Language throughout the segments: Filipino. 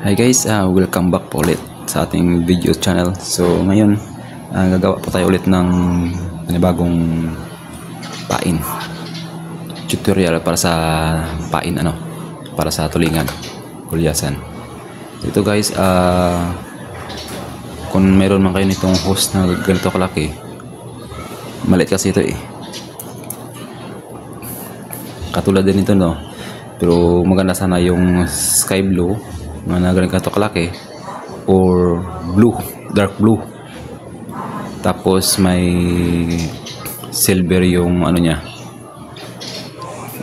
Hi guys, welcome back po ulit sa ating video channel. So ngayon, gagawa po tayo ulit ng panibagong pain tutorial para sa pain, para sa tulingan, kulyasan. So, ito guys, kung mayroon man kayo nitong hose na ganito kalaki, maliit kasi ito katulad din ito, pero maganda sana yung sky blue na ganito kalaki or blue, dark blue, tapos may silver yung niya,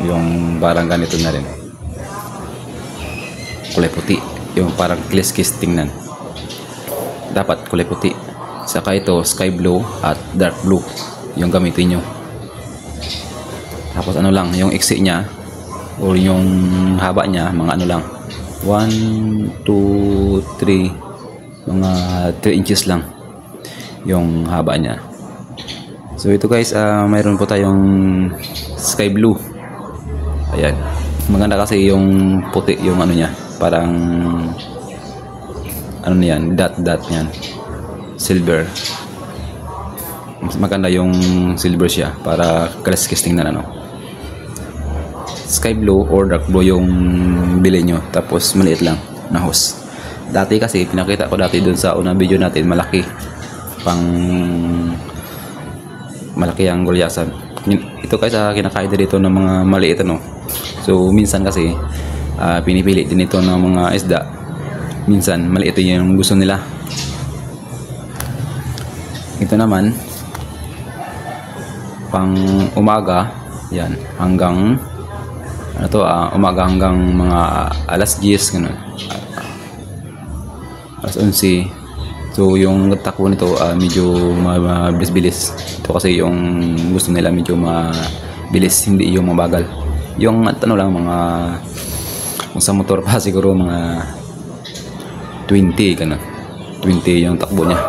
yung parang ganito na rin, kulay puti, yung parang kiss tingnan, dapat kulay puti. Saka ito sky blue at dark blue yung gamitin nyo. Tapos lang yung iksi nya or yung haba nya, mga lang 1, 2, 3, mga 3 inches lang yung haba niya. So ito guys, mayroon po tayong sky blue. Ayan, maganda kasi yung puti yung niya, parang niyan, dot niyan, silver. Mas maganda yung silver siya para kaliskis tingnan. Sky blue or dark blue yung bili nyo, tapos maliit lang na hose. Dati kasi pinakita ko dati dun sa unang video natin, malaki ang gulyasan. Ito guys, kinakain dito ng mga maliit so minsan kasi pinipili din ito ng mga isda, minsan maliit yung gusto nila. Ito naman pang umaga, yan, hanggang umaga hanggang mga alas 10 ganun, alas 11. So yung takbo nito medyo mabilis-bilis. Ito kasi yung gusto nila medyo mabilis, hindi yung mabagal. Yung lang, mga kung sa motor pa siguro mga 20 ganun, 20 yung takbo niya.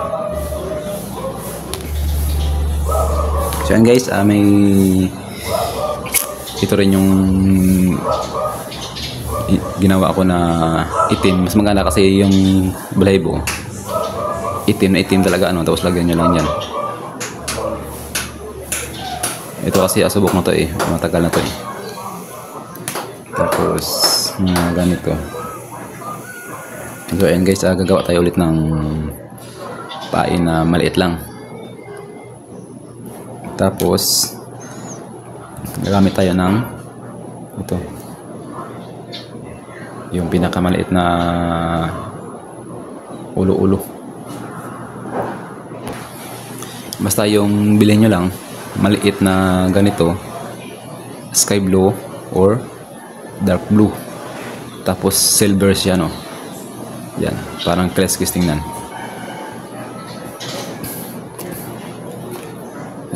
So yan guys, may ito rin yung ginawa ko na itim. Mas maganda kasi yung balahibo itim na itim talaga, tapos lagyan nyo lang yan. Ito kasi asubok na to matagal na to tapos ganito. So ayan guys, gagawa tayo ulit ng pain na maliit lang. Tapos gagamit tayo ng ito, yung pinakamaliit na ulo. Basta yung bilhin nyo lang maliit na ganito, sky blue or dark blue, tapos silver siya, yan, parang kiss tingnan.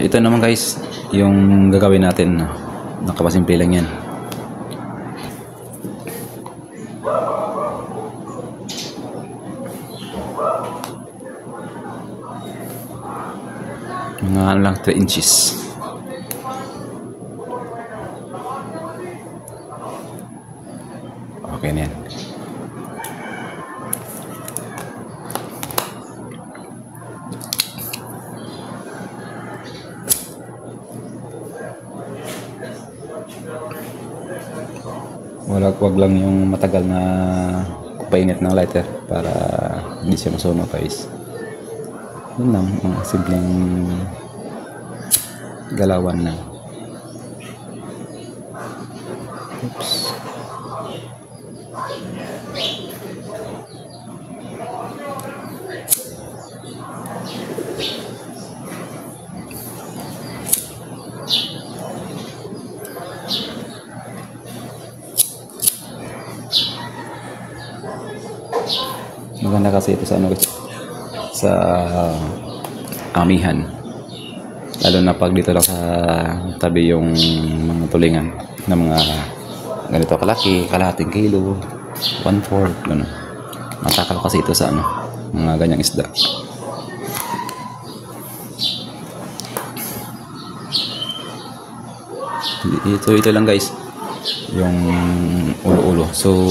Ito naman guys yung gagawin natin, nakapasimple lang yan. Mga lang 3 inches. Okay na yan. Wag lang yung matagal na painit ng lighter para hindi siya masunog guys. Yun lang, mga simpleng galawan lang. Oops. Maganda kasi ito sa amihan, lalo na pag dito lang sa tabi yung mga tulingan ng mga ganito kalaki, kalahating kilo, 1/4 gano'n. Matakal kasi ito sa mga ganyang isda. Ito lang guys yung ulo-ulo. So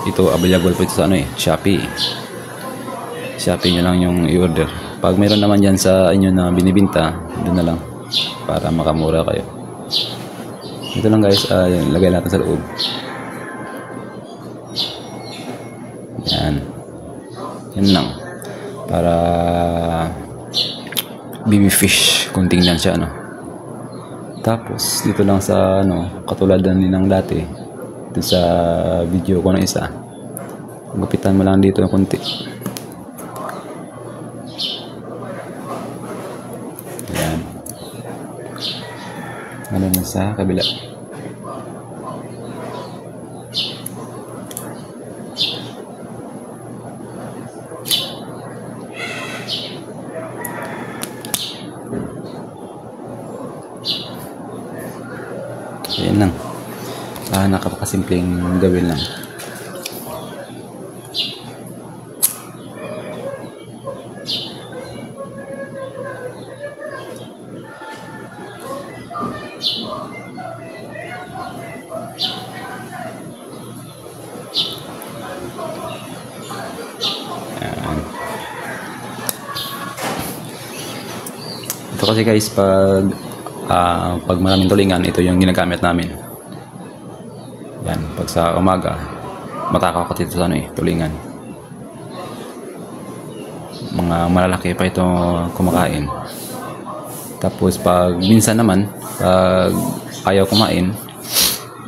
ito available po ito sa ano Shopee. Shopee nyo lang yung i-order. Pag mayroon naman dyan sa inyo na binibinta, doon na lang para makamura kayo. Ito lang guys, yun, lagay natin sa loob. Yan. Yan lang. Para baby fish kung tingnan siya Tapos dito lang sa katulad ng dati. Dito sa video ko na isa. Gupitan mo lang dito ng konti. Yan. Ano na sa kabila. Yan lang. Nakapakasimpleng gawin lang. Yan. Ito kasi guys, pag maraming tulingan, ito yung ginagamit namin. Yan, pag sa umaga, matakaw ka dito sa tulingan. Mga malalaki pa ito kumakain. Tapos pag minsan naman, pag ayaw kumain,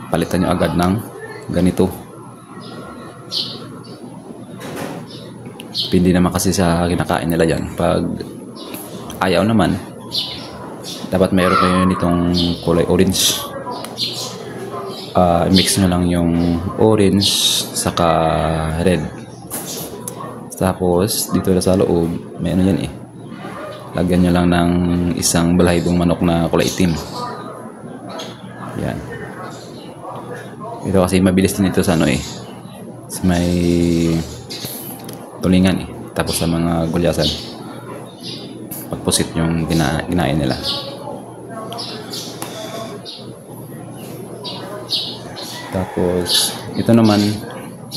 palitan nyo agad ng ganito. Hindi naman kasi sa kinakain nila yan. Pag ayaw naman, dapat mayroon kayo nitong kulay orange. Mix nyo lang yung orange saka red. Tapos dito na sa loob may yan lagyan nyo lang ng isang balahibong manok na kulay itim. Yan. Ito kasi mabilis din ito sa sa may tulingan tapos sa mga gulyasan pagpusit yung ginain nila. Tapos ito naman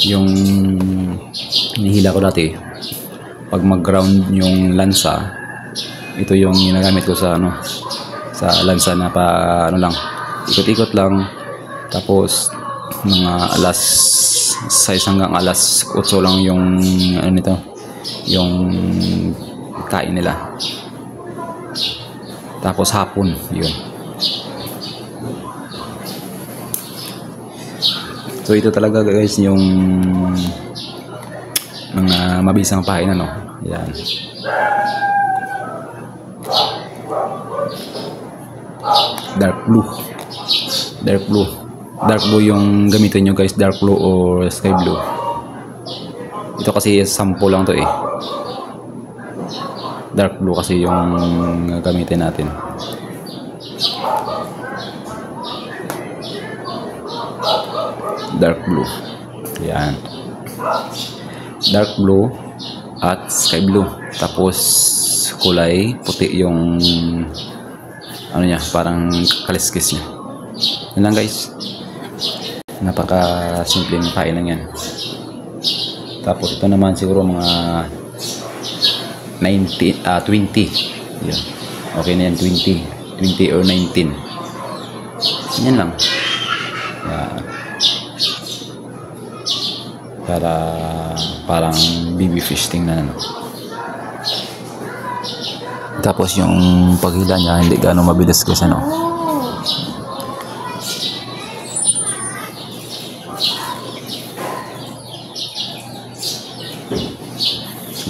yung nihila ko dati pag mag-ground yung lansa. Ito yung ginagamit ko sa sa lansa na lang ikot-ikot lang. Tapos mga alas 6 hanggang alas 8 lang yung nito yung kain nila. Tapos hapon yun. So ito talaga guys yung mga mabisang pain yan. Dark blue yung gamitin nyo guys, dark blue or sky blue. Ito kasi sample lang to dark blue kasi yung gamitin natin. Dark blue. Yan. Dark blue at sky blue. Tapos kulay puti yung niya, parang kaliskis niya. Yan lang guys. Napaka simpleng kain lang yan. Tapos ito naman siguro mga 20. Yan. Okay na yan, 20 or 19. Yan lang. Yan. Para parang baby fish tingnan Tapos yung paghila niya hindi gaano mabilis kasi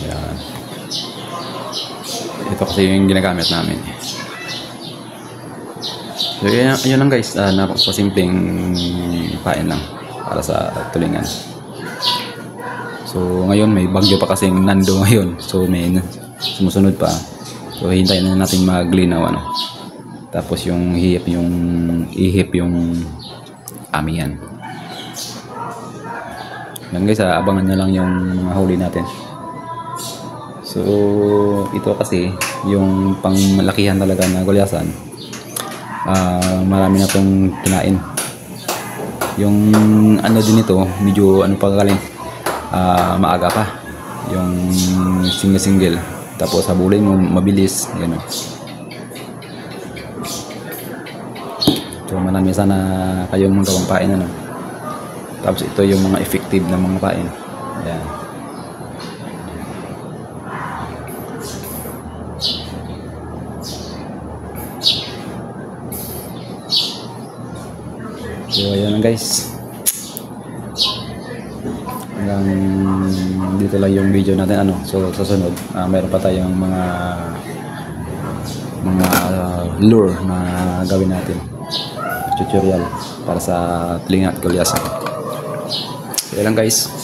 Yan. Ito kasi yung ginagamit namin. So yun lang guys, napakasimpleng pain lang para sa tulingan. So ngayon may bagyo pa kasing nando ngayon. So may sumusunod pa. So hintayin na natin maglinaw Tapos yung ihip yung amihan. Yan guys, abangan nyo lang yung mga huli natin. So ito kasi yung pangmalakihan talaga na gulyasan. Marami na itong kinain. Yung ano din ito, medyo ano pa galing, maaga pa. Yung single. Tapos habulin mo, mabilis. Gano'n. So marami sana kayong magawang pain ano. Tapos ito yung mga effective na mga pain. Ayan. So ayan lang guys. Hanggang dito lang yung video natin ano. So sa sunod, mayroon pa tayong mga lure na gawin natin. Tutorial para sa Piling at Goliath. So ayan lang guys.